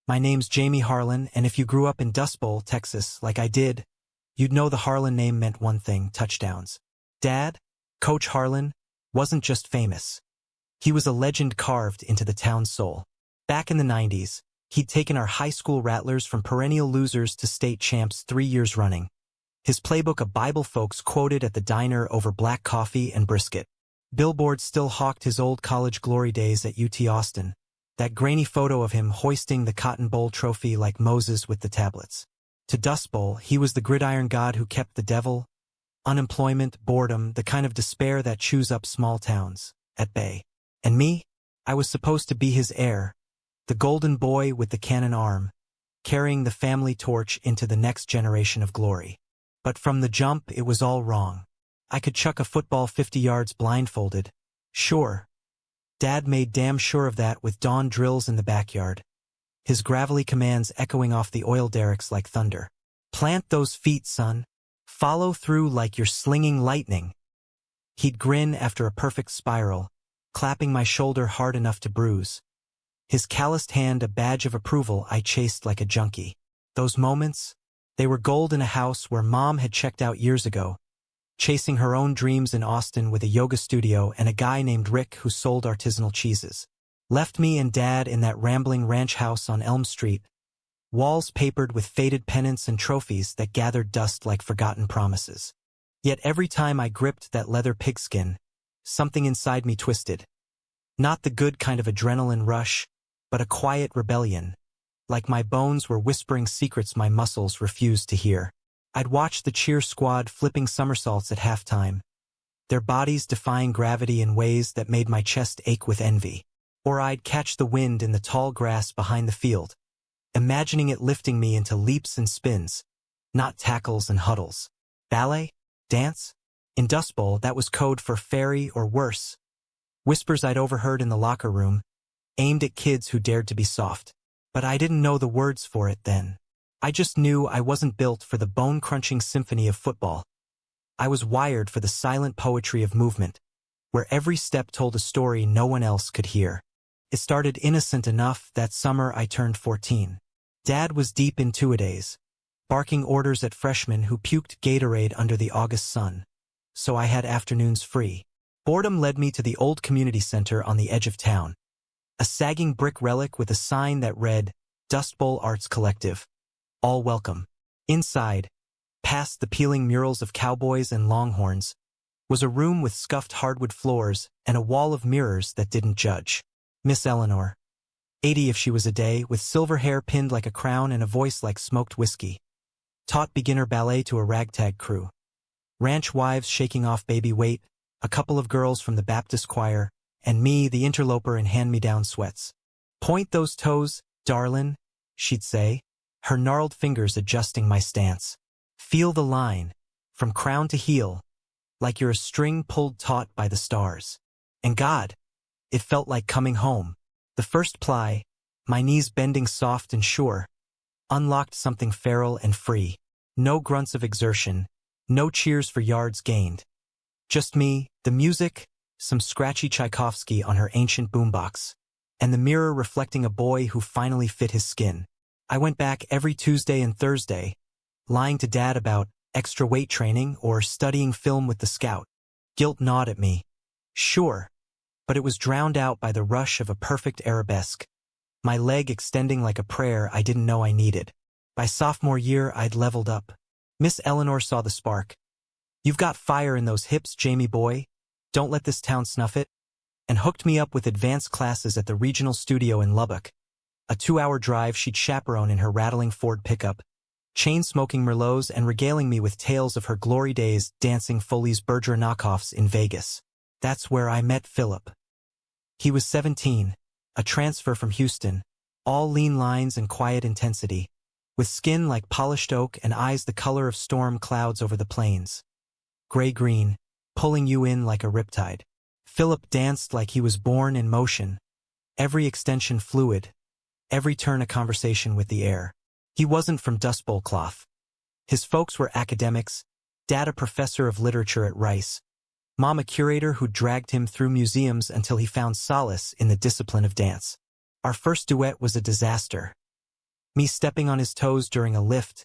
My name's Jamie Harlan, and if you grew up in Dust Bowl, Texas, like I did, you'd know the Harlan name meant one thing: touchdowns. Dad, Coach Harlan, wasn't just famous. He was a legend carved into the town's soul. Back in the 90s, he'd taken our high school Rattlers from perennial losers to state champs 3 years running. His playbook a Bible folks quoted at the diner over black coffee and brisket. Billboards still hawked his old college glory days at UT Austin, that grainy photo of him hoisting the Cotton Bowl trophy like Moses with the tablets. To Dust Bowl, he was the gridiron god who kept the devil, unemployment, boredom, the kind of despair that chews up small towns, at bay. And me? I was supposed to be his heir, the golden boy with the cannon arm, carrying the family torch into the next generation of glory. But from the jump, it was all wrong. I could chuck a football 50 yards blindfolded. Sure. Dad made damn sure of that with dawn drills in the backyard, his gravelly commands echoing off the oil derricks like thunder. Plant those feet, son. Follow through like you're slinging lightning. He'd grin after a perfect spiral, clapping my shoulder hard enough to bruise. His calloused hand a badge of approval I chased like a junkie. Those moments, they were gold in a house where Mom had checked out years ago, chasing her own dreams in Austin with a yoga studio and a guy named Rick who sold artisanal cheeses. Left me and Dad in that rambling ranch house on Elm Street, walls papered with faded pennants and trophies that gathered dust like forgotten promises. Yet every time I gripped that leather pigskin, something inside me twisted. Not the good kind of adrenaline rush, but a quiet rebellion, like my bones were whispering secrets my muscles refused to hear. I'd watch the cheer squad flipping somersaults at halftime, their bodies defying gravity in ways that made my chest ache with envy. Or I'd catch the wind in the tall grass behind the field, imagining it lifting me into leaps and spins, not tackles and huddles. Ballet? Dance? In Dust Bowl, that was code for fairy or worse. Whispers I'd overheard in the locker room, aimed at kids who dared to be soft. But I didn't know the words for it then. I just knew I wasn't built for the bone-crunching symphony of football. I was wired for the silent poetry of movement, where every step told a story no one else could hear. It started innocent enough that summer I turned 14. Dad was deep in two-a-days, barking orders at freshmen who puked Gatorade under the August sun. So I had afternoons free. Boredom led me to the old community center on the edge of town, a sagging brick relic with a sign that read, Dust Bowl Arts Collective. All welcome. Inside, past the peeling murals of cowboys and longhorns, was a room with scuffed hardwood floors and a wall of mirrors that didn't judge. Miss Eleanor, 80 if she was a day, with silver hair pinned like a crown and a voice like smoked whiskey, taught beginner ballet to a ragtag crew. Ranch wives shaking off baby weight, a couple of girls from the Baptist choir, and me, the interloper in hand-me-down sweats. Point those toes, darlin', she'd say, her gnarled fingers adjusting my stance. Feel the line, from crown to heel, like you're a string pulled taut by the stars. And God, it felt like coming home. The first ply, my knees bending soft and sure, unlocked something feral and free. No grunts of exertion, no cheers for yards gained. Just me, the music, some scratchy Tchaikovsky on her ancient boombox, and the mirror reflecting a boy who finally fit his skin. I went back every Tuesday and Thursday, lying to Dad about extra weight training or studying film with the scout. Guilt gnawed at me. Sure, but it was drowned out by the rush of a perfect arabesque, my leg extending like a prayer I didn't know I needed. By sophomore year, I'd leveled up. Miss Eleanor saw the spark. You've got fire in those hips, Jamie boy. Don't let this town snuff it. And hooked me up with advanced classes at the regional studio in Lubbock. A 2-hour drive she'd chaperone in her rattling Ford pickup, chain-smoking Merlots and regaling me with tales of her glory days dancing Foley's Berger knockoffs in Vegas. That's where I met Philip. He was 17, a transfer from Houston, all lean lines and quiet intensity, with skin like polished oak and eyes the color of storm clouds over the plains. Gray-green, pulling you in like a riptide. Philip danced like he was born in motion, every extension fluid, every turn a conversation with the air. He wasn't from Dust Bowl cloth. His folks were academics, Dad a professor of literature at Rice, Mom a curator who dragged him through museums until he found solace in the discipline of dance. Our first duet was a disaster. Me stepping on his toes during a lift,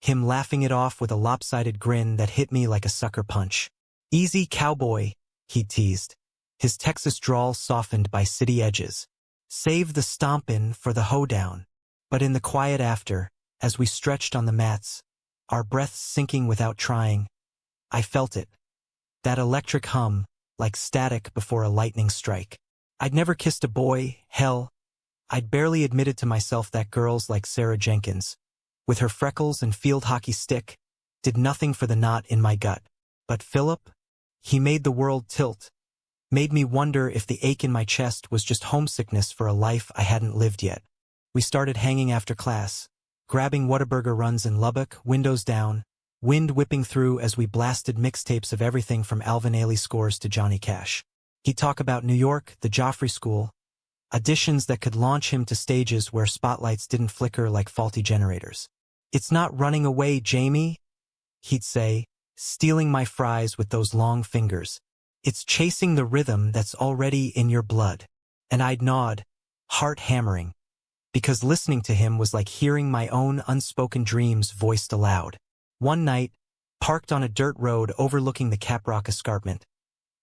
him laughing it off with a lopsided grin that hit me like a sucker punch. "Easy, cowboy," he teased, his Texas drawl softened by city edges. "Save the stompin' for the hoedown." But in the quiet after, as we stretched on the mats, our breaths sinking without trying, I felt it. That electric hum, like static before a lightning strike. I'd never kissed a boy, hell, I'd barely admitted to myself that girls like Sarah Jenkins, with her freckles and field hockey stick, did nothing for the knot in my gut. But Philip? He made the world tilt. Made me wonder if the ache in my chest was just homesickness for a life I hadn't lived yet. We started hanging after class, grabbing Whataburger runs in Lubbock, windows down, wind whipping through as we blasted mixtapes of everything from Alvin Ailey scores to Johnny Cash. He'd talk about New York, the Joffrey School, auditions that could launch him to stages where spotlights didn't flicker like faulty generators. "It's not running away, Jamie," he'd say, stealing my fries with those long fingers. "It's chasing the rhythm that's already in your blood." And I'd nod, heart hammering, because listening to him was like hearing my own unspoken dreams voiced aloud. One night, parked on a dirt road overlooking the Caprock Escarpment,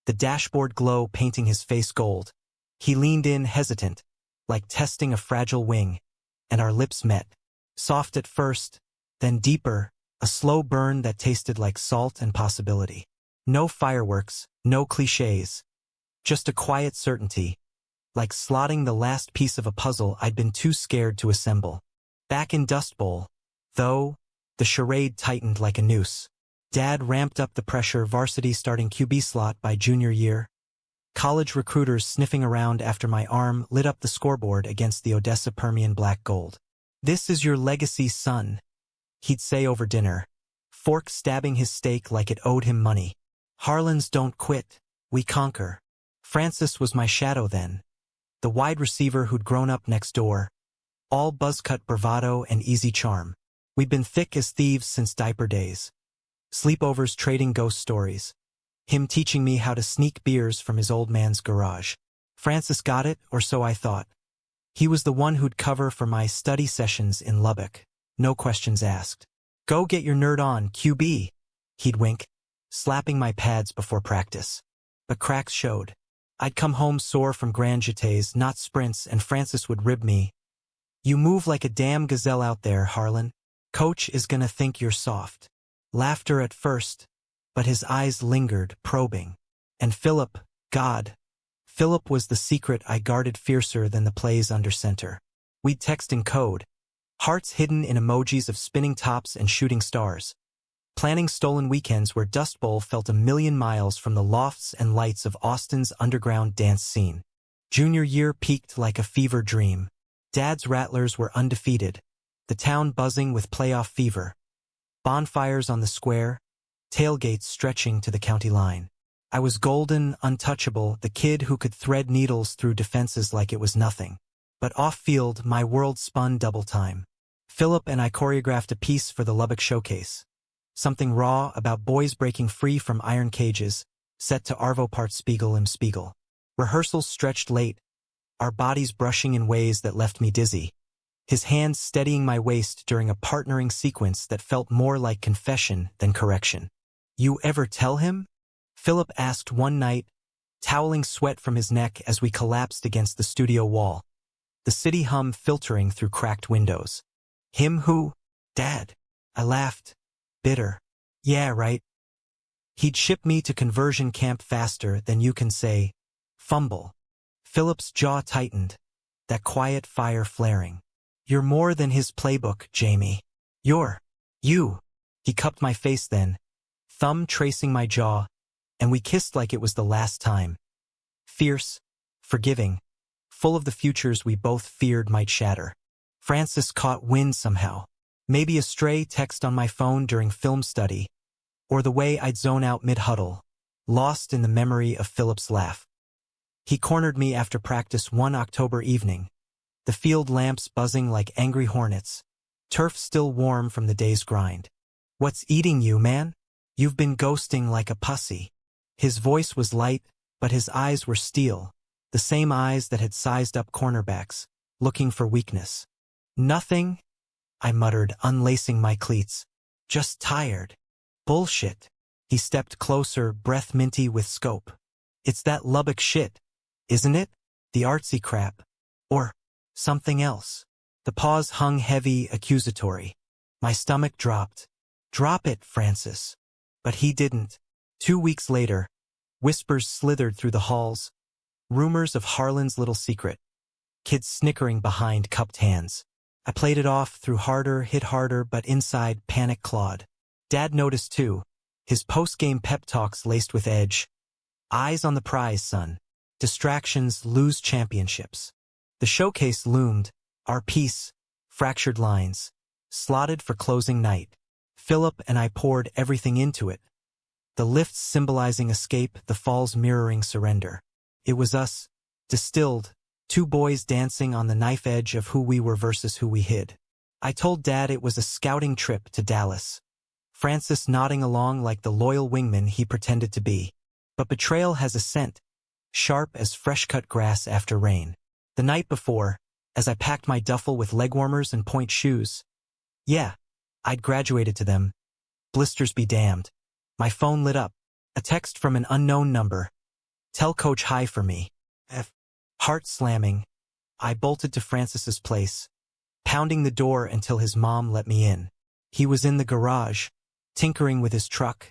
the dashboard glow painting his face gold, he leaned in hesitant, like testing a fragile wing, and our lips met. Soft at first, then deeper, a slow burn that tasted like salt and possibility. No fireworks, no cliches, just a quiet certainty, like slotting the last piece of a puzzle I'd been too scared to assemble. Back in Dust Bowl, though, the charade tightened like a noose. Dad ramped up the pressure, varsity starting QB slot by junior year. College recruiters sniffing around after my arm lit up the scoreboard against the Odessa Permian black gold. "This is your legacy, son," he'd say over dinner, fork stabbing his steak like it owed him money. "Harlans don't quit, we conquer." Francis was my shadow then, the wide receiver who'd grown up next door, all buzzcut bravado and easy charm. We'd been thick as thieves since diaper days. Sleepovers trading ghost stories. Him teaching me how to sneak beers from his old man's garage. Francis got it, or so I thought. He was the one who'd cover for my study sessions in Lubbock, no questions asked. "Go get your nerd on, QB," he'd wink, slapping my pads before practice. But cracks showed. I'd come home sore from grand jetés, not sprints, and Francis would rib me. "You move like a damn gazelle out there, Harlan. Coach is gonna think you're soft." Laughter at first, but his eyes lingered, probing. And Philip, God. Philip was the secret I guarded fiercer than the plays under center. We'd text in code, hearts hidden in emojis of spinning tops and shooting stars. Planning stolen weekends where Dust Bowl felt a million miles from the lofts and lights of Austin's underground dance scene. Junior year peaked like a fever dream. Dad's Rattlers were undefeated, the town buzzing with playoff fever. Bonfires on the square, tailgates stretching to the county line. I was golden, untouchable, the kid who could thread needles through defenses like it was nothing. But off-field, my world spun double time. Philip and I choreographed a piece for the Lubbock Showcase. Something raw about boys breaking free from iron cages, set to Arvo Part Spiegel im Spiegel. Rehearsals stretched late, our bodies brushing in ways that left me dizzy. His hands steadying my waist during a partnering sequence that felt more like confession than correction. "You ever tell him?" Philip asked one night, toweling sweat from his neck as we collapsed against the studio wall, the city hum filtering through cracked windows. "Him who? Dad." I laughed, bitter. "Yeah, right. He'd ship me to conversion camp faster than you can say, fumble." Philip's jaw tightened, that quiet fire flaring. "You're more than his playbook, Jamie. You." He cupped my face then, thumb tracing my jaw, and we kissed like it was the last time. Fierce, forgiving, full of the futures we both feared might shatter. Francis caught wind somehow. Maybe a stray text on my phone during film study, or the way I'd zone out mid-huddle, lost in the memory of Philip's laugh. He cornered me after practice one October evening, the field lamps buzzing like angry hornets, turf still warm from the day's grind. "What's eating you, man? You've been ghosting like a pussy." His voice was light, but his eyes were steel, the same eyes that had sized up cornerbacks, looking for weakness. "Nothing," I muttered, unlacing my cleats. Just tired. Bullshit. He stepped closer, breath minty with scope. It's that Lubbock shit, isn't it? The artsy crap. Or something else. The pause hung heavy, accusatory. My stomach dropped. Drop it, Francis. But he didn't. 2 weeks later, whispers slithered through the halls. Rumors of Harlan's little secret. Kids snickering behind cupped hands. I played it off, threw harder, hit harder, but inside, panic clawed. Dad noticed too. His post-game pep talks laced with edge. Eyes on the prize, son. Distractions lose championships. The showcase loomed. Our piece, fractured lines, slotted for closing night. Philip and I poured everything into it. The lifts symbolizing escape, the falls mirroring surrender. It was us, distilled, 2 boys dancing on the knife edge of who we were versus who we hid. I told Dad it was a scouting trip to Dallas. Francis nodding along like the loyal wingman he pretended to be. But betrayal has a scent, sharp as fresh-cut grass after rain. The night before, as I packed my duffel with leg warmers and point shoes. Yeah, I'd graduated to them. Blisters be damned. My phone lit up. A text from an unknown number. Tell Coach hi for me. Heart slamming. I bolted to Francis's place, pounding the door until his mom let me in. He was in the garage, tinkering with his truck,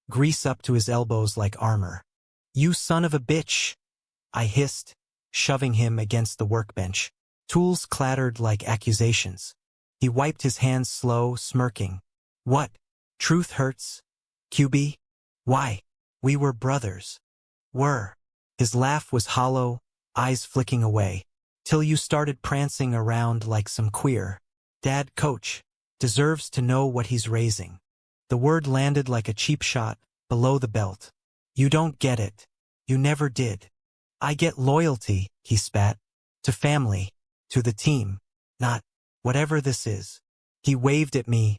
grease up to his elbows like armor. You son of a bitch, I hissed, shoving him against the workbench. Tools clattered like accusations. He wiped his hands slow, smirking. What? Truth hurts? QB? Why? We were brothers. Were. His laugh was hollow, eyes flicking away. Till you started prancing around like some queer. Dad, Coach, deserves to know what he's raising. The word landed like a cheap shot, below the belt. You don't get it. You never did. I get loyalty, he spat. To family. To the team. Not whatever this is. He waved at me,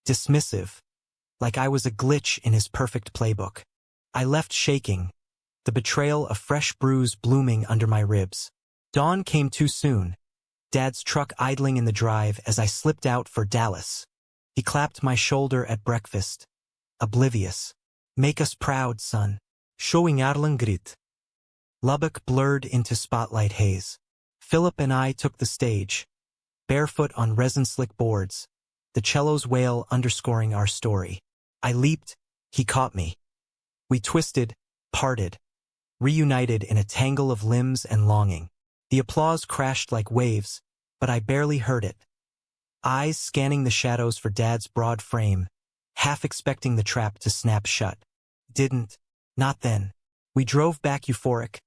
dismissive, like I was a glitch in his perfect playbook. I left shaking, the betrayal a fresh bruise blooming under my ribs. Dawn came too soon, Dad's truck idling in the drive as I slipped out for Dallas. He clapped my shoulder at breakfast, oblivious. Make us proud, son. Showing grit. Lubbock blurred into spotlight haze. Philip and I took the stage, barefoot on resin-slick boards, the cello's wail underscoring our story. I leaped, he caught me. We twisted, parted, reunited in a tangle of limbs and longing. The applause crashed like waves, but I barely heard it. Eyes scanning the shadows for Dad's broad frame, half expecting the trap to snap shut. Didn't. Not then. We drove back euphoric,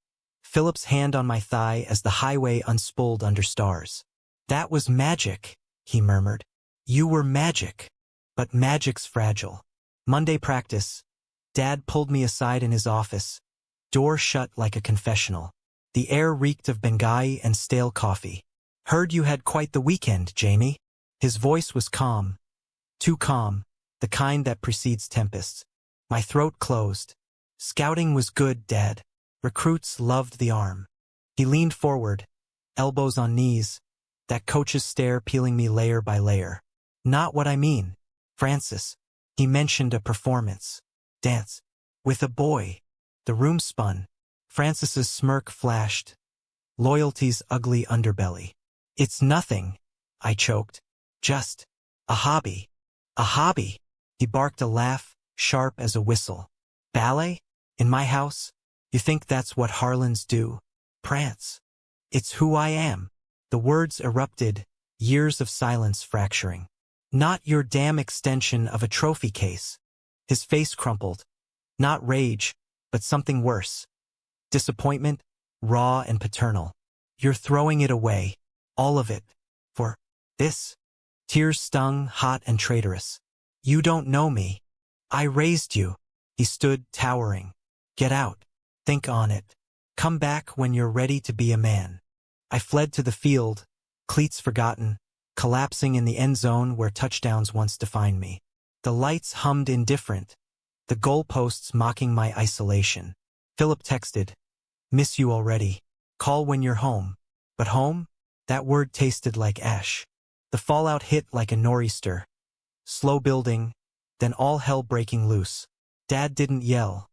Philip's hand on my thigh as the highway unspooled under stars. That was magic, he murmured. You were magic. But magic's fragile. Monday practice. Dad pulled me aside in his office, door shut like a confessional. The air reeked of Bengay and stale coffee. Heard you had quite the weekend, Jamie. His voice was calm. Too calm, the kind that precedes tempests. My throat closed. Scouting was good, Dad. Recruits loved the arm. He leaned forward, elbows on knees, that coach's stare peeling me layer by layer. Not what I mean, Francis. He mentioned a performance. Dance. With a boy. The room spun. Francis's smirk flashed. Loyalty's ugly underbelly. It's nothing, I choked. Just a hobby. A hobby. He barked a laugh, sharp as a whistle. Ballet? In my house? You think that's what Harlans do? Prance. It's who I am. The words erupted, years of silence fracturing. Not your damn extension of a trophy case. His face crumpled. Not rage, but something worse. Disappointment, raw and paternal. You're throwing it away. All of it. For this. Tears stung, hot and traitorous. You don't know me. I raised you. He stood, towering. Get out. Think on it. Come back when you're ready to be a man. I fled to the field, cleats forgotten, collapsing in the end zone where touchdowns once defined me. The lights hummed indifferent, the goalposts mocking my isolation. Philip texted, miss you already. Call when you're home. But home? That word tasted like ash. The The fallout hit like a nor'easter. Slow building, then all hell breaking loose. Dad didn't yell.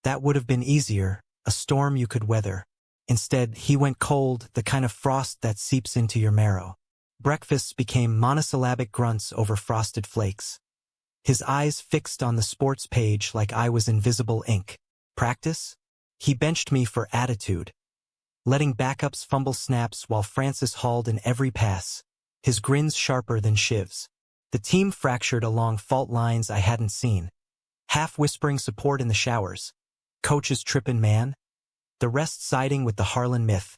That would have been easier, a storm you could weather. Instead, he went cold, the kind of frost that seeps into your marrow. Breakfasts became monosyllabic grunts over frosted flakes. His eyes fixed on the sports page like I was invisible ink. Practice? He benched me for attitude, letting backups fumble snaps while Francis hauled in every pass, his grins sharper than shivs. The team fractured along fault lines I hadn't seen, half-whispering support in the showers. Coaches trippin' man. The rest siding with the Harlan myth,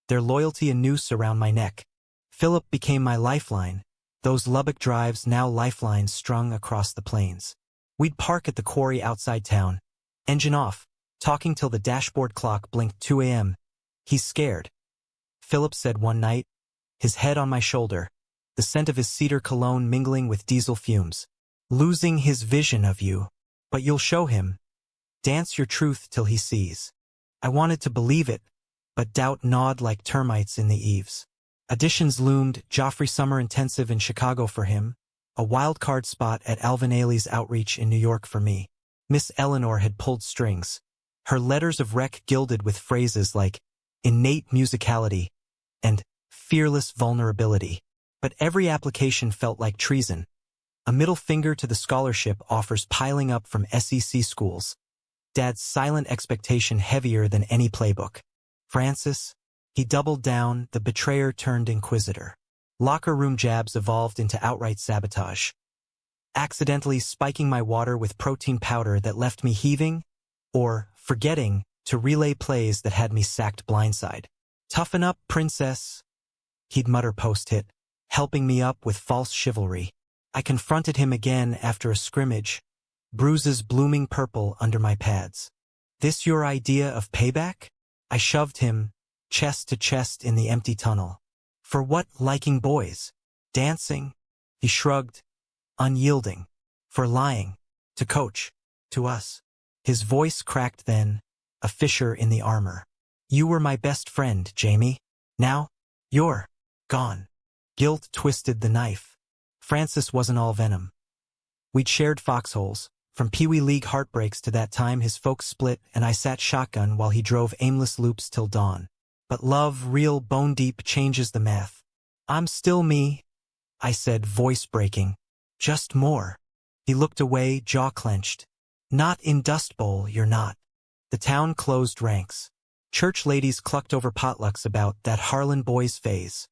their loyalty a noose around my neck. Philip became my lifeline, those Lubbock drives now lifelines strung across the plains. We'd park at the quarry outside town, engine off, talking till the dashboard clock blinked 2 a.m. He's scared, Philip said one night, his head on my shoulder, the scent of his cedar cologne mingling with diesel fumes. Losing his vision of you. But you'll show him. Dance your truth till he sees. I wanted to believe it, but doubt gnawed like termites in the eaves. Auditions loomed, Joffrey Summer Intensive in Chicago for him, a wild card spot at Alvin Ailey's Outreach in New York for me. Miss Eleanor had pulled strings, her letters of rec gilded with phrases like innate musicality and fearless vulnerability. But every application felt like treason. A middle finger to the scholarship offers piling up from SEC schools. Dad's silent expectation heavier than any playbook. Francis? He doubled down, the betrayer turned inquisitor. Locker room jabs evolved into outright sabotage. Accidentally spiking my water with protein powder that left me heaving, or forgetting to relay plays that had me sacked blindside. Toughen up, princess, he'd mutter post-hit, helping me up with false chivalry. I confronted him again after a scrimmage, bruises blooming purple under my pads. This your idea of payback? I shoved him, chest to chest in the empty tunnel. For what, liking boys? Dancing? He shrugged, unyielding. For lying. To coach. To us. His voice cracked then, a fissure in the armor. You were my best friend, Jamie. Now, you're gone. Guilt twisted the knife. Francis wasn't all venom. We'd shared foxholes, from Pee Wee League heartbreaks to that time his folks split and I sat shotgun while he drove aimless loops till dawn. But love, real bone-deep, changes the math. I'm still me, I said, voice breaking. Just more. He looked away, jaw clenched. Not in Dust Bowl, you're not. The town closed ranks. Church ladies clucked over potlucks about that Harlan boys phase.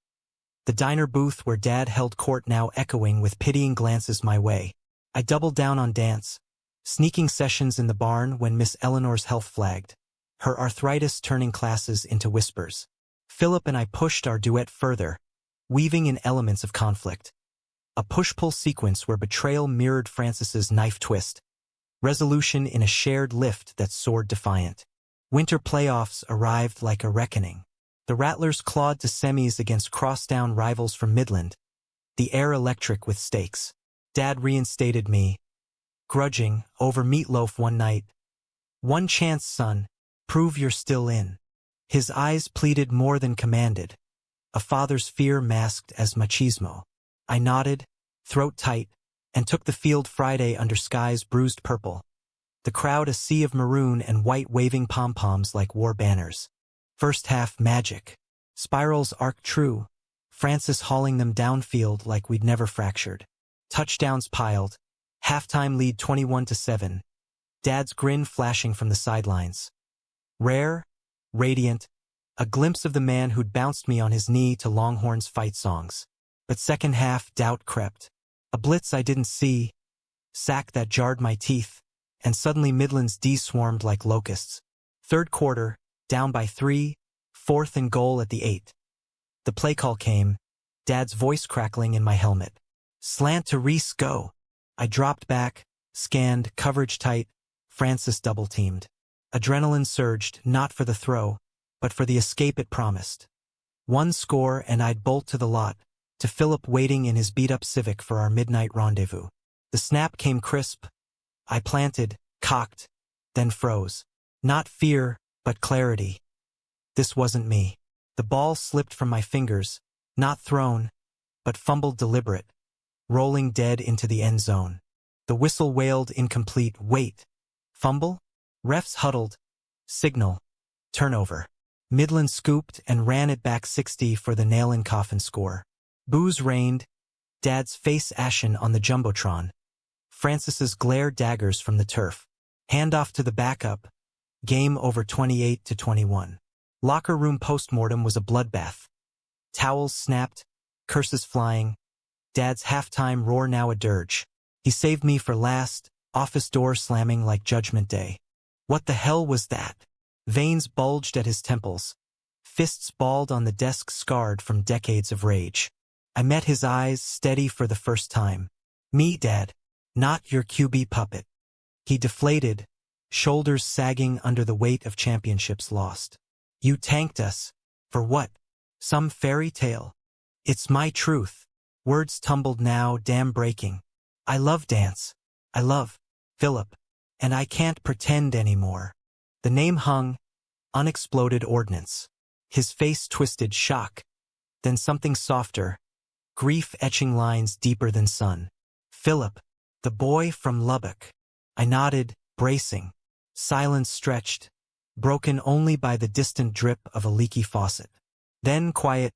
The diner booth where Dad held court now echoing with pitying glances my way. I doubled down on dance, sneaking sessions in the barn when Miss Eleanor's health flagged, her arthritis turning classes into whispers. Philip and I pushed our duet further, weaving in elements of conflict. A push-pull sequence where betrayal mirrored Francis's knife twist, resolution in a shared lift that soared defiant. Winter playoffs arrived like a reckoning. The Rattlers clawed to semis against crosstown rivals from Midland, the air electric with stakes. Dad reinstated me, grudging, over meatloaf one night. One chance, son, prove you're still in. His eyes pleaded more than commanded, a father's fear masked as machismo. I nodded, throat tight, and took the field Friday under skies bruised purple. The crowd a sea of maroon and white waving pom-poms like war banners. First half magic. Spirals arc true, Francis hauling them downfield like we'd never fractured. Touchdowns piled, halftime lead 21-7. Dad's grin flashing from the sidelines. Rare, radiant, a glimpse of the man who'd bounced me on his knee to Longhorns fight songs. But second half, doubt crept. A blitz I didn't see, sack that jarred my teeth, and suddenly Midland's D swarmed like locusts. Third quarter, down by 3, 4th and goal at the 8. The play call came, Dad's voice crackling in my helmet. Slant to Reese, go. I dropped back, scanned, coverage tight, Francis double-teamed. Adrenaline surged, not for the throw, but for the escape it promised. One score and I'd bolt to the lot, to Philip waiting in his beat-up Civic for our midnight rendezvous. The snap came crisp. I planted, cocked, then froze. Not fear, but clarity. This wasn't me. The ball slipped from my fingers, not thrown, but fumbled deliberate, rolling dead into the end zone. The whistle wailed incomplete. Wait. Fumble? Refs huddled. Signal. Turnover. Midland scooped and ran it back 60 for the nail-in-coffin score. Boos reigned, Dad's face ashen on the jumbotron. Francis's glare daggers from the turf. Handoff to the backup. Game over 28-21. Locker room postmortem was a bloodbath. Towels snapped, curses flying. Dad's halftime roar now a dirge. He saved me for last, office door slamming like Judgment Day. What the hell was that? Veins bulged at his temples. Fists balled on the desk scarred from decades of rage. I met his eyes, steady for the first time. Me, Dad. Not your QB puppet. He deflated, shoulders sagging under the weight of championships lost. You tanked us. For what? Some fairy tale? It's my truth. Words tumbled now, dam breaking. I love dance. I love Philip. And I can't pretend anymore. The name hung, unexploded ordnance. His face twisted, shock. Then something softer, grief etching lines deeper than sun. Philip, the boy from Lubbock. I nodded, bracing. Silence stretched, broken only by the distant drip of a leaky faucet. Then quiet.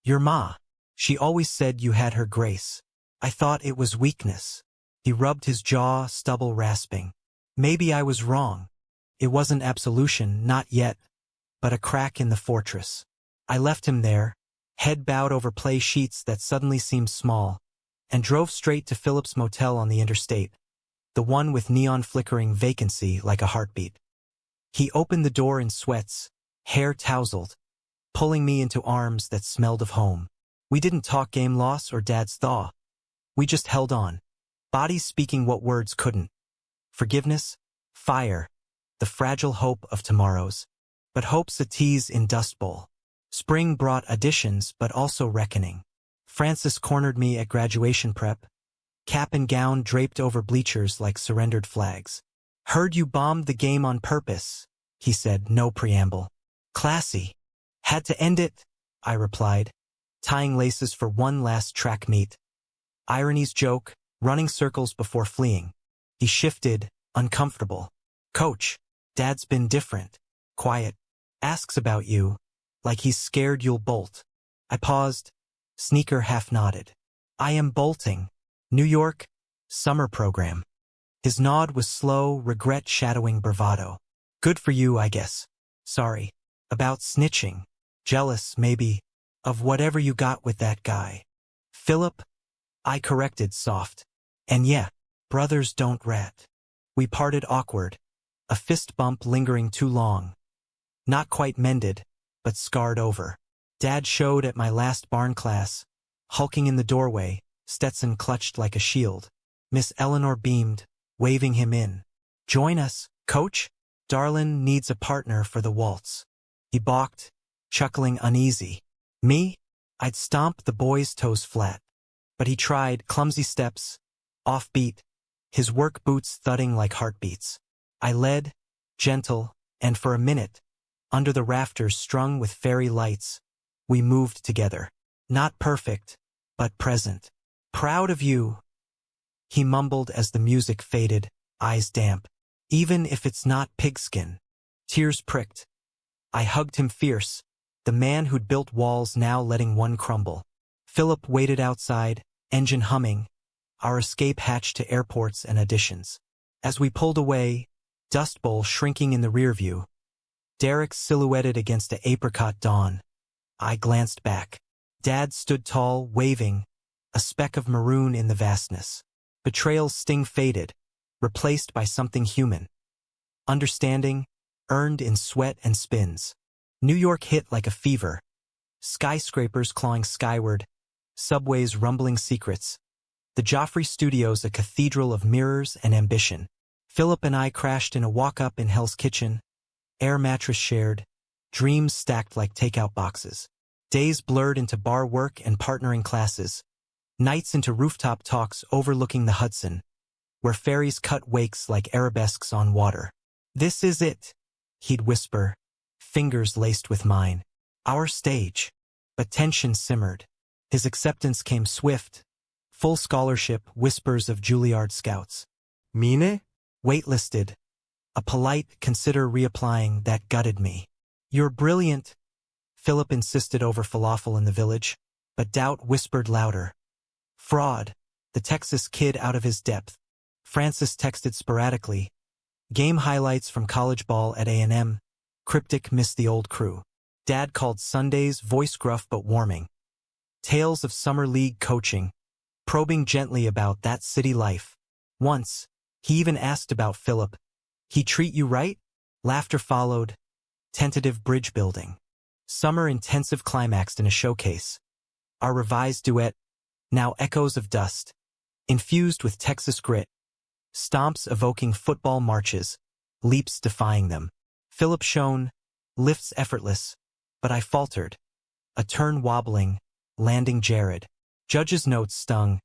Your ma. She always said you had her grace. I thought it was weakness. He rubbed his jaw, stubble rasping. Maybe I was wrong. It wasn't absolution, not yet, but a crack in the fortress. I left him there, head bowed over play sheets that suddenly seemed small, and drove straight to Philip's motel on the interstate, the one with neon flickering vacancy like a heartbeat. He opened the door in sweats, hair tousled, pulling me into arms that smelled of home. We didn't talk game loss or Dad's thaw. We just held on, bodies speaking what words couldn't. Forgiveness, fire, the fragile hope of tomorrows. But hope's a tease in Dust Bowl. Spring brought additions but also reckoning. Francis cornered me at graduation prep, cap and gown draped over bleachers like surrendered flags. Heard you bombed the game on purpose, he said, no preamble. Classy. Had to end it, I replied, tying laces for one last track meet. Irony's joke, running circles before fleeing. He shifted, uncomfortable. Coach, Dad's been different. Quiet. Asks about you, like he's scared you'll bolt. I paused. Sneaker half nodded. I am bolting. New York, summer program. His nod was slow, regret shadowing bravado. Good for you, I guess. Sorry. About snitching. Jealous, maybe, of whatever you got with that guy. Philip? I corrected soft. And yeah, brothers don't rat. We parted awkward. A fist bump lingering too long. Not quite mended, but scarred over. Dad showed at my last barn class, hulking in the doorway, Stetson clutched like a shield. Miss Eleanor beamed, waving him in. Join us, coach? Darlin needs a partner for the waltz. He balked, chuckling uneasy. Me? I'd stomp the boy's toes flat. But he tried, clumsy steps, offbeat, his work boots thudding like heartbeats. I led, gentle, and for a minute, under the rafters strung with fairy lights, we moved together. Not perfect, but present. Proud of you, he mumbled as the music faded, eyes damp. Even if it's not pigskin. Tears pricked. I hugged him fierce, the man who'd built walls now letting one crumble. Philip waited outside, engine humming, our escape hatch to airports and auditions. As we pulled away, Dust Bowl shrinking in the rear view, Derek silhouetted against the apricot dawn. I glanced back. Dad stood tall, waving, a speck of maroon in the vastness. Betrayal's sting faded, replaced by something human. Understanding, earned in sweat and spins. New York hit like a fever. Skyscrapers clawing skyward, subways rumbling secrets. The Joffrey Studios a cathedral of mirrors and ambition. Philip and I crashed in a walk-up in Hell's Kitchen. Air mattress shared. Dreams stacked like takeout boxes. Days blurred into bar work and partnering classes. Nights into rooftop talks overlooking the Hudson, where ferries cut wakes like arabesques on water. This is it, he'd whisper, fingers laced with mine. Our stage. But tension simmered. His acceptance came swift. Full scholarship, whispers of Juilliard scouts. Mine? Waitlisted. A polite consider reapplying that gutted me. You're brilliant, Philip insisted over falafel in the village, but doubt whispered louder. Fraud. The Texas kid out of his depth. Francis texted sporadically. Game highlights from college ball at A&M. Cryptic missed the old crew. Dad called Sundays, voice gruff but warming. Tales of summer league coaching. Probing gently about that city life. Once, he even asked about Philip. He treat you right? Laughter followed. Tentative bridge building. Summer intensive climaxed in a showcase. Our revised duet, now echoes of dust. Infused with Texas grit. Stomps evoking football marches. Leaps defying them. Philip shone. Lifts effortless. But I faltered. A turn wobbling. Landing Jared. Judge's notes stung.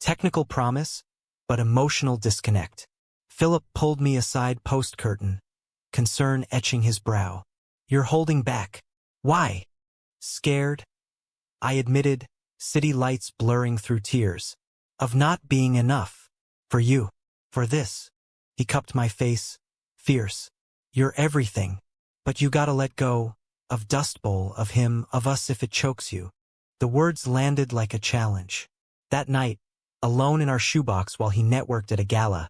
Technical promise, but emotional disconnect. Philip pulled me aside post-curtain. Concern etching his brow. You're holding back. Why? Scared? I admitted, city lights blurring through tears. Of not being enough. For you. For this. He cupped my face. Fierce. You're everything. But you gotta let go. Of Dust Bowl, of him, of us if it chokes you. The words landed like a challenge. That night, alone in our shoebox while he networked at a gala,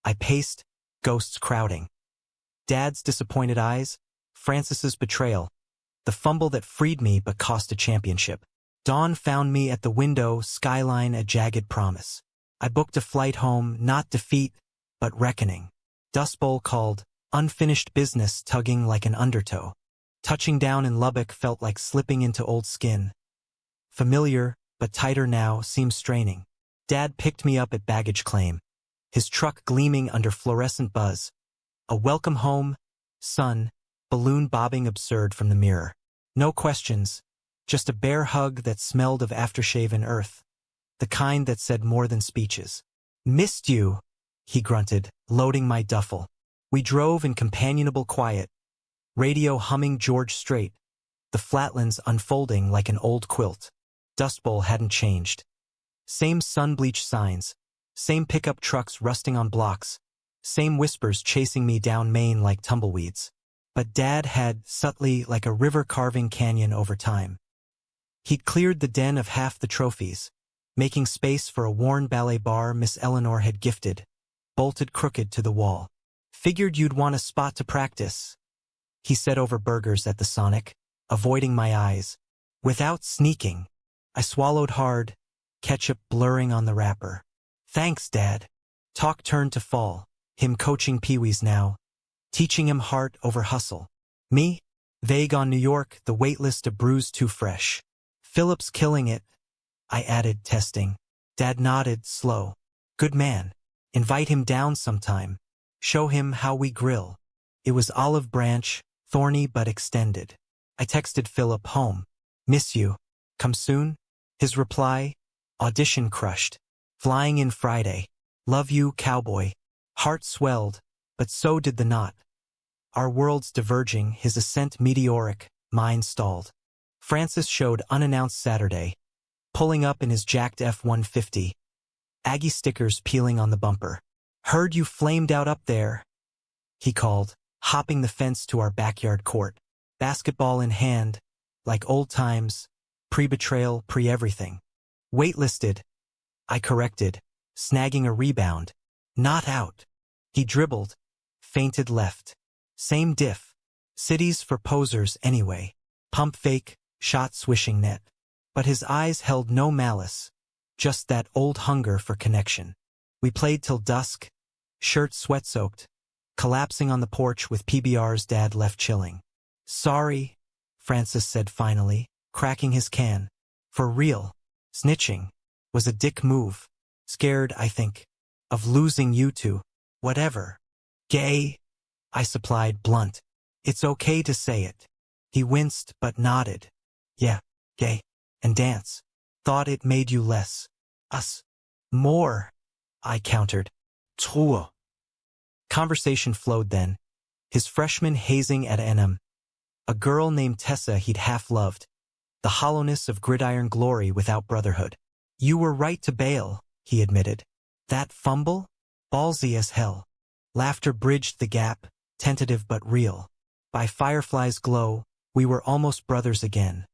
I paced, ghosts crowding. Dad's disappointed eyes, Francis's betrayal, the fumble that freed me but cost a championship. Dawn found me at the window, skyline a jagged promise. I booked a flight home, not defeat, but reckoning. Dust Bowl called, unfinished business tugging like an undertow. Touching down in Lubbock felt like slipping into old skin. Familiar, but tighter now, seemed straining. Dad picked me up at baggage claim. His truck gleaming under fluorescent buzz. A welcome home, sun, balloon bobbing absurd from the mirror. No questions, just a bare hug that smelled of aftershave and earth. The kind that said more than speeches. Missed you, he grunted, loading my duffel. We drove in companionable quiet. Radio humming George Strait. The flatlands unfolding like an old quilt. Dust Bowl hadn't changed. Same sun-bleached signs. Same pickup trucks rusting on blocks. Same whispers chasing me down Main like tumbleweeds. But Dad had, subtly, like a river carving canyon over time. He'd cleared the den of half the trophies, making space for a worn ballet bar Miss Eleanor had gifted, bolted crooked to the wall. Figured you'd want a spot to practice, he said over burgers at the Sonic, avoiding my eyes. Without sneaking, I swallowed hard, ketchup blurring on the wrapper. Thanks, Dad. Talk turned to fall, him coaching peewees now, teaching him heart over hustle. Me? Vague on New York, the waitlist a bruise too fresh. Philip's killing it, I added, testing. Dad nodded, slow. Good man. Invite him down sometime. Show him how we grill. It was olive branch, thorny but extended. I texted Philip home. Miss you. Come soon? His reply, audition crushed. Flying in Friday. Love you, cowboy. Heart swelled, but so did the knot. Our worlds diverging, his ascent meteoric, mine stalled. Francis showed unannounced Saturday, pulling up in his jacked F-150. Aggie stickers peeling on the bumper. Heard you flamed out up there, he called, hopping the fence to our backyard court. Basketball in hand, like old times, pre-betrayal, pre-everything. Waitlisted, I corrected, snagging a rebound. Not out. He dribbled, feinted left. Same diff. Cities for posers anyway. Pump fake, shot swishing net. But his eyes held no malice, just that old hunger for connection. We played till dusk, shirt sweat-soaked, collapsing on the porch with PBR's dad left chilling. Sorry, Francis said finally, cracking his can. For real, snitching was a dick move. Scared, I think, of losing you two. Whatever. Gay, I supplied blunt. It's okay to say it. He winced but nodded. Yeah, gay. And dance. Thought it made you less. Us. More, I countered. Trop. Conversation flowed then. His freshman hazing at A&M. A girl named Tessa he'd half loved. the hollowness of gridiron glory without brotherhood. You were right to bail, he admitted. That fumble? Ballsy as hell. Laughter bridged the gap, tentative but real. By firefly's glow, we were almost brothers again.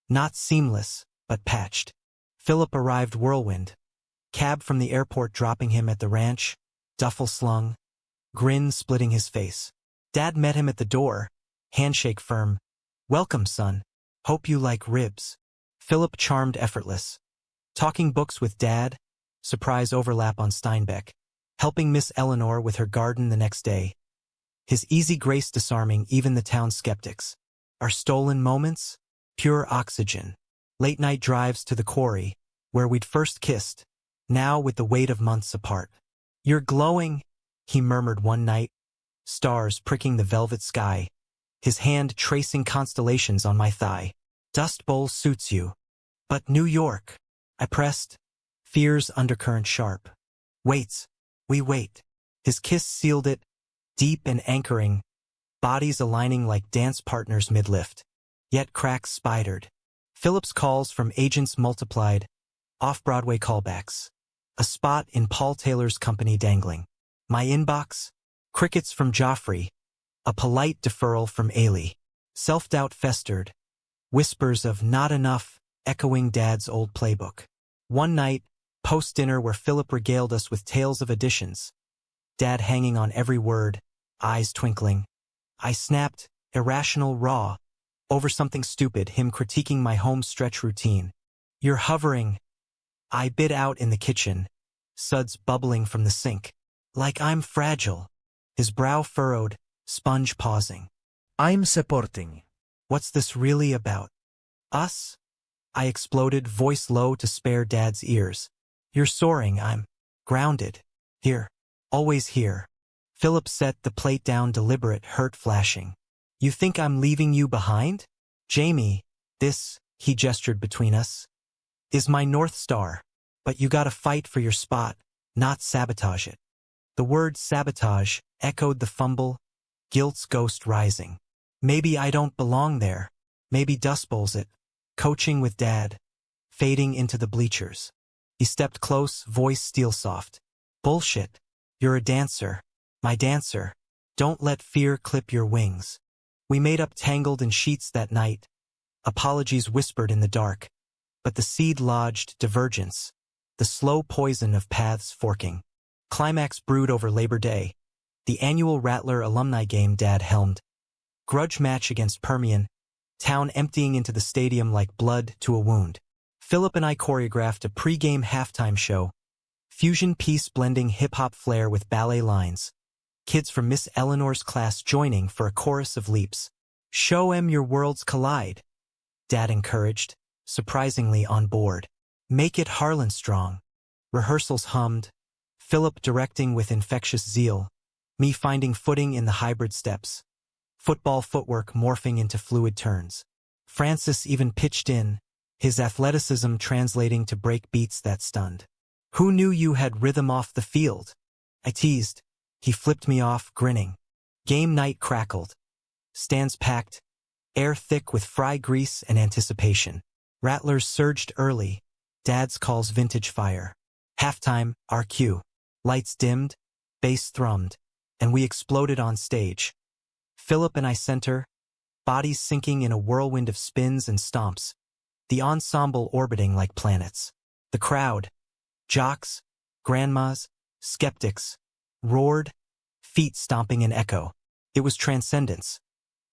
Not seamless, but patched. Philip arrived whirlwind. Cab from the airport dropping him at the ranch, duffel slung, grin splitting his face. Dad met him at the door, handshake firm. Welcome, son. Hope you like ribs. Philip charmed effortless. Talking books with Dad, surprise overlap on Steinbeck. Helping Miss Eleanor with her garden the next day. His easy grace disarming even the town's skeptics. Our stolen moments? Pure oxygen. Late-night drives to the quarry, where we'd first kissed, now with the weight of months apart. You're glowing, he murmured one night, stars pricking the velvet sky, his hand tracing constellations on my thigh. Dust Bowl suits you. But New York, I pressed, fear's undercurrent sharp. Waits, we wait. His kiss sealed it, deep and anchoring, bodies aligning like dance partners mid-lift. Yet cracks spidered. Philip's calls from agents multiplied, off-Broadway callbacks. A spot in Paul Taylor's company dangling. My inbox? Crickets from Joffrey. A polite deferral from Ailey. Self-doubt festered. Whispers of not enough, echoing Dad's old playbook. One night, post-dinner where Philip regaled us with tales of additions. Dad hanging on every word, eyes twinkling. I snapped, irrational raw, over something stupid, him critiquing my home stretch routine. You're hovering. I bid out in the kitchen, suds bubbling from the sink. Like I'm fragile. His brow furrowed, sponge pausing. I'm supporting. What's this really about? Us? I exploded, voice low to spare Dad's ears. You're soaring, I'm grounded. Here. Always here. Philip set the plate down, deliberate, hurt flashing. You think I'm leaving you behind? Jamie, this, he gestured between us, is my North Star. But you gotta fight for your spot, not sabotage it. The word sabotage echoed the fumble, guilt's ghost rising. Maybe I don't belong there. Maybe Dust Bowl's it. Coaching with Dad. Fading into the bleachers. He stepped close, voice steel soft. Bullshit. You're a dancer. My dancer. Don't let fear clip your wings. We made up tangled in sheets that night. Apologies whispered in the dark. But the seed lodged divergence. The slow poison of paths forking. Climax brewed over Labor Day. The annual Rattler alumni game Dad helmed. Grudge match against Permian. Town emptying into the stadium like blood to a wound. Philip and I choreographed a pre-game halftime show. Fusion piece blending hip-hop flair with ballet lines. Kids from Miss Eleanor's class joining for a chorus of leaps. Show 'em your worlds collide. Dad encouraged, surprisingly on board. Make it Harlan strong. Rehearsals hummed. Philip directing with infectious zeal. Me finding footing in the hybrid steps. Football footwork morphing into fluid turns. Francis even pitched in, his athleticism translating to break beats that stunned. Who knew you had rhythm off the field? I teased. He flipped me off, grinning. Game night crackled. Stands packed, air thick with fry grease and anticipation. Rattlers surged early. Dad's calls vintage fire. Halftime, our cue. Lights dimmed, bass thrummed, and we exploded on stage. Philip and I center, bodies sinking in a whirlwind of spins and stomps. The ensemble orbiting like planets. The crowd, jocks, grandmas, skeptics, roared, feet stomping in echo. It was transcendence.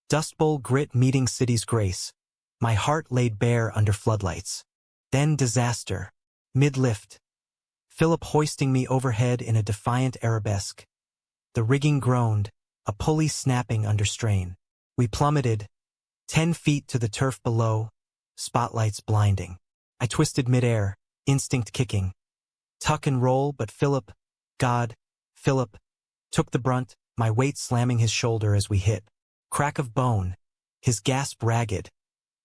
Dust Bowl grit meeting city's grace. My heart laid bare under floodlights. Then disaster. Mid-lift. Philip hoisting me overhead in a defiant arabesque. The rigging groaned, a pulley snapping under strain. We plummeted, 10 feet to the turf below, spotlights blinding. I twisted midair, instinct kicking. Tuck and roll, but Philip, took the brunt, my weight slamming his shoulder as we hit. Crack of bone, his gasp ragged.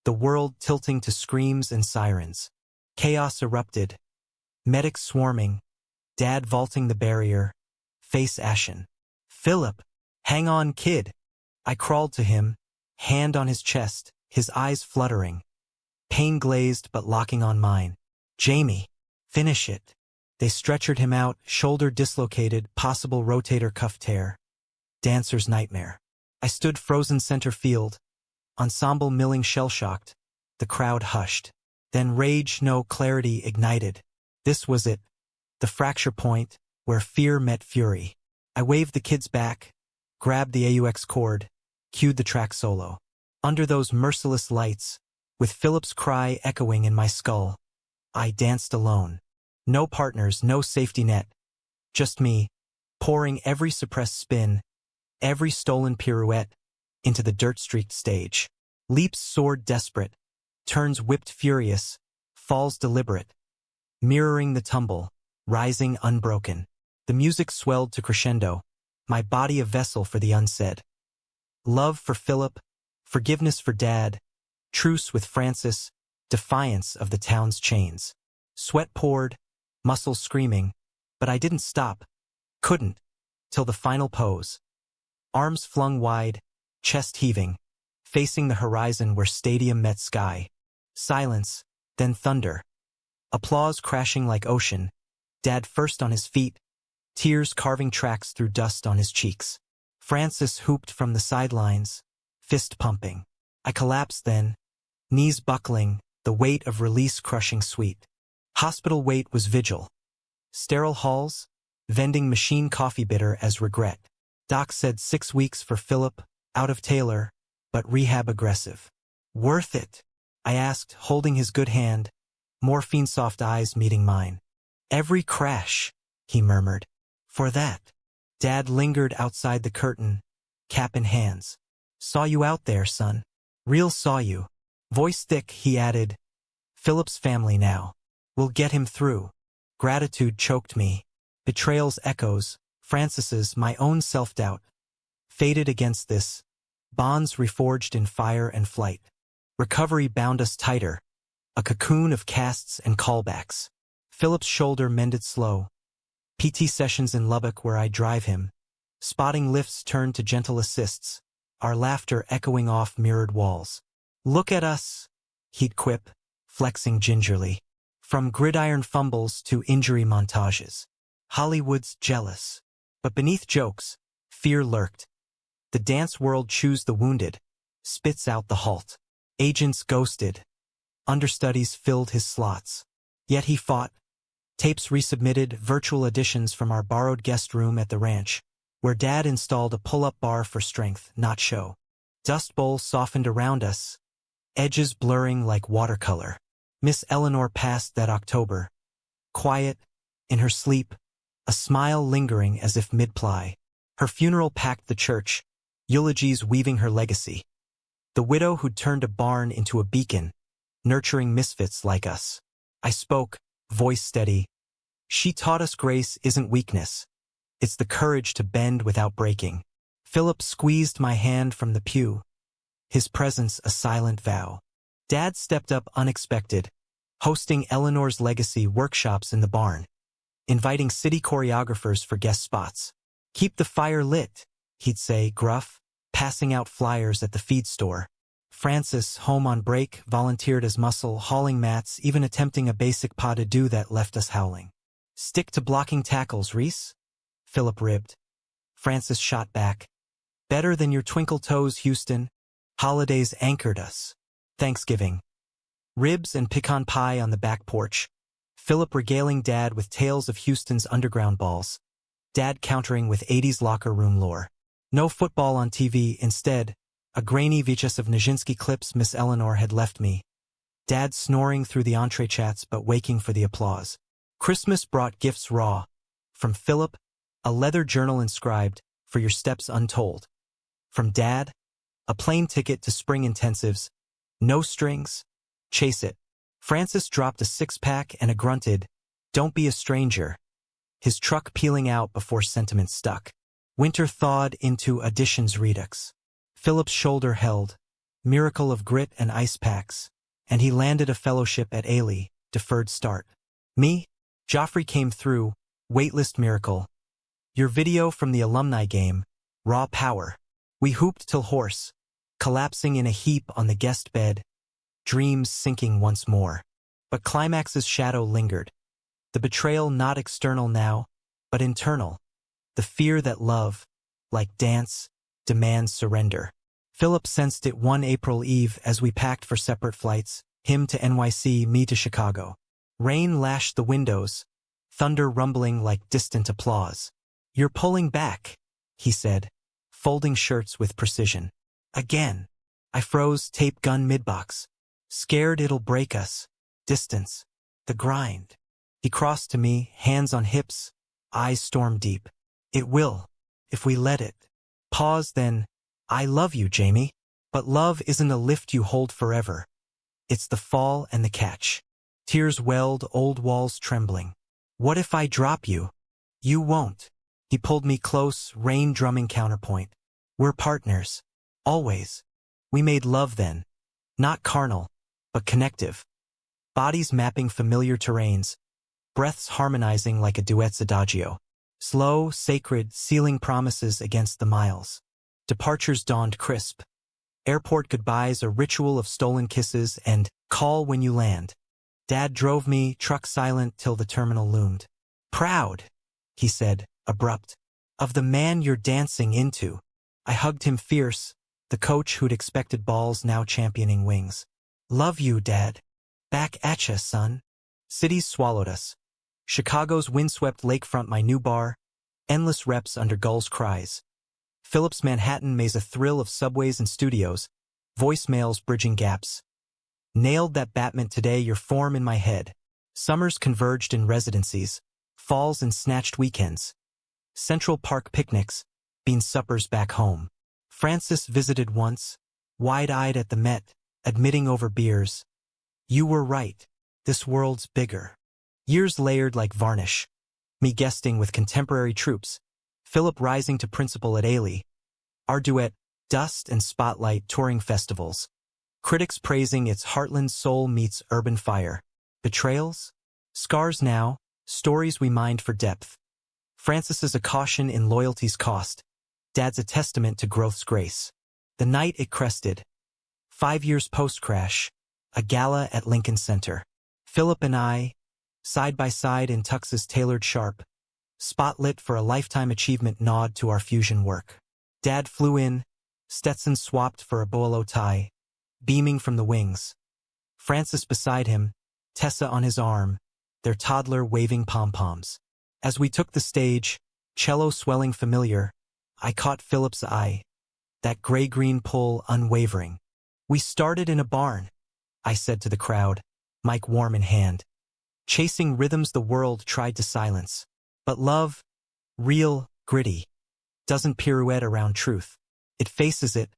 The world tilting to screams and sirens. Chaos erupted. Medics swarming. Dad vaulting the barrier. Face ashen. Philip, hang on, kid. I crawled to him, hand on his chest, his eyes fluttering. pain glazed but locking on mine. Jamie, finish it. They stretchered him out, shoulder dislocated, possible rotator cuff tear. Dancer's nightmare. I stood frozen center field, ensemble milling shell-shocked. The crowd hushed. Then rage, no clarity, ignited. This was it, the fracture point, where fear met fury. I waved the kids back, grabbed the AUX cord, cued the track solo. Under those merciless lights, with Philip's cry echoing in my skull, I danced alone. No partners, no safety net. Just me, pouring every suppressed spin, every stolen pirouette, into the dirt-streaked stage. Leaps soared desperate, turns whipped furious, falls deliberate, mirroring the tumble, rising unbroken. The music swelled to crescendo, my body a vessel for the unsaid. Love for Philip, forgiveness for Dad, truce with Francis, defiance of the town's chains. Sweat poured, muscles screaming, but I didn't stop, couldn't, till the final pose. Arms flung wide, chest heaving, facing the horizon where stadium met sky. Silence, then thunder. Applause crashing like ocean. Dad first on his feet, tears carving tracks through dust on his cheeks. Francis hooped from the sidelines, fist pumping. I collapsed then, knees buckling, the weight of release crushing sweet. Hospital wait was vigil. Sterile halls, vending machine coffee bitter as regret. Doc said 6 weeks for Philip, out of Taylor, but rehab aggressive. Worth it? I asked, holding his good hand, morphine soft eyes meeting mine. Every crash, he murmured. For that. Dad lingered outside the curtain, cap in hands. Saw you out there, son. Real saw you. Voice thick, he added. Philip's family now. We'll get him through. Gratitude choked me. Betrayal's echoes, Francis's, my own self-doubt. Faded against this. Bonds reforged in fire and flight. Recovery bound us tighter. A cocoon of casts and callbacks. Philip's shoulder mended slow. PT sessions in Lubbock where I drive him. Spotting lifts turned to gentle assists. Our laughter echoing off mirrored walls. Look at us, he'd quip, flexing gingerly. From gridiron fumbles to injury montages. Hollywood's jealous. But beneath jokes, fear lurked. The dance world chews the wounded, spits out the halt. Agents ghosted. Understudies filled his slots. Yet he fought. Tapes resubmitted, virtual editions from our borrowed guest room at the ranch, where Dad installed a pull-up bar for strength, not show. Dust Bowl softened around us, edges blurring like watercolor. Miss Eleanor passed that October. Quiet, in her sleep, a smile lingering as if mid-ply. Her funeral packed the church, eulogies weaving her legacy. The widow who'd turned a barn into a beacon, nurturing misfits like us. I spoke, voice steady. She taught us grace isn't weakness. It's the courage to bend without breaking. Philip squeezed my hand from the pew, his presence a silent vow. Dad stepped up unexpected, hosting Eleanor's legacy workshops in the barn, inviting city choreographers for guest spots. Keep the fire lit, he'd say, gruff, passing out flyers at the feed store. Francis, home on break, volunteered as muscle, hauling mats, even attempting a basic pas de deux that left us howling. Stick to blocking tackles, Reese, Philip ribbed. Francis shot back. Better than your twinkle toes, Houston. Holidays anchored us. Thanksgiving. Ribs and pecan pie on the back porch. Philip regaling Dad with tales of Houston's underground balls. Dad countering with 80s locker room lore. No football on TV, instead, a grainy VHS of Nijinsky clips Miss Eleanor had left me. Dad snoring through the entree chats but waking for the applause. Christmas brought gifts raw. From Philip, a leather journal inscribed, "For your steps untold." From Dad, a plane ticket to spring intensives. No strings. Chase it. Francis dropped a six-pack and a grunted, "Don't be a stranger." His truck peeling out before sentiment stuck. Winter thawed into additions redux. Philip's shoulder held, miracle of grit and ice packs, and he landed a fellowship at Ailey, deferred start. Me? Joffrey came through, waitlist miracle. Your video from the alumni game, raw power. We hooped till hoarse, collapsing in a heap on the guest bed, dreams sinking once more. But climax's shadow lingered. The betrayal not external now, but internal. The fear that love, like dance, demands surrender. Philip sensed it one April eve as we packed for separate flights, him to NYC, me to Chicago. Rain lashed the windows, thunder rumbling like distant applause. "You're pulling back," he said, folding shirts with precision. "Again." I froze, tape gun midbox. Scared it'll break us. Distance. The grind. He crossed to me, hands on hips, eyes storm deep. "It will, if we let it." Pause, then, "I love you, Jamie. But love isn't a lift you hold forever. It's the fall and the catch." Tears welled, old walls trembling. "What if I drop you?" "You won't." He pulled me close, rain drumming counterpoint. "We're partners. Always." We made love then. Not carnal, but connective. Bodies mapping familiar terrains. Breaths harmonizing like a duet's adagio. Slow, sacred, sealing promises against the miles. Departures dawned crisp. Airport goodbyes, a ritual of stolen kisses and call when you land. Dad drove me, truck silent till the terminal loomed. "Proud," he said, abrupt, "of the man you're dancing into." I hugged him fierce, the coach who'd expected balls now championing wings. "Love you, Dad. Back at ya, son." Cities swallowed us. Chicago's windswept lakefront, my new bar, endless reps under gulls' cries. Philip's Manhattan maze, a thrill of subways and studios, voicemails bridging gaps. Nailed that Batman today, your form in my head. Summers converged in residencies, falls in snatched weekends. Central Park picnics, bean suppers back home. Francis visited once, wide-eyed at the Met, admitting over beers, "You were right, this world's bigger." Years layered like varnish. Me guesting with contemporary troops. Philip rising to principal at Ailey. Our duet, Dust and Spotlight, touring festivals. Critics praising its heartland soul meets urban fire. Betrayals? Scars now, stories we mined for depth. Francis's a caution in loyalty's cost. Dad's a testament to growth's grace. The night it crested. 5 years post-crash. A gala at Lincoln Center. Philip and I, side by side in tuxes tailored sharp, spotlit for a lifetime achievement nod to our fusion work. Dad flew in, Stetson swapped for a bolo tie, beaming from the wings. Francis beside him, Tessa on his arm, their toddler waving pom-poms. As we took the stage, cello swelling familiar, I caught Philip's eye, that gray-green pull unwavering. "We started in a barn," I said to the crowd, mic warm in hand. Chasing rhythms the world tried to silence. But love, real, gritty, doesn't pirouette around truth. It faces it,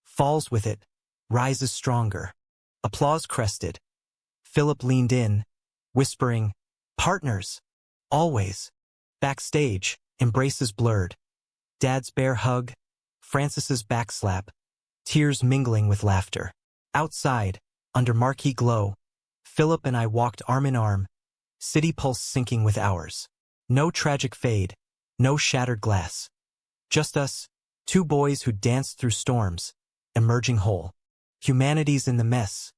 falls with it, rises stronger. Applause crested. Philip leaned in, whispering, "Partners, always." Backstage, embraces blurred. Dad's bear hug, Francis's backslap, tears mingling with laughter. Outside, under marquee glow, Philip and I walked arm in arm, city pulse syncing with ours. No tragic fade, no shattered glass. Just us, two boys who danced through storms, emerging whole. Humanity's in the mess.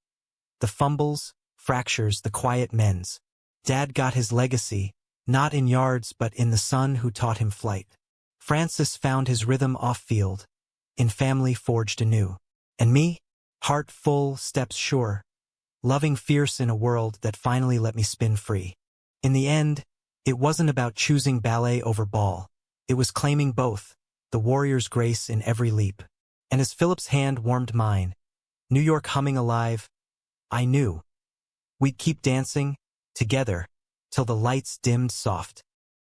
The fumbles, fractures, the quiet mends. Dad got his legacy, not in yards but in the son who taught him flight. Francis found his rhythm off-field, in family forged anew. And me, heart full, steps sure, loving fierce in a world that finally let me spin free. In the end, it wasn't about choosing ballet over ball. It was claiming both, the warrior's grace in every leap. And as Philip's hand warmed mine, New York humming alive, I knew we'd keep dancing, together, till the lights dimmed soft.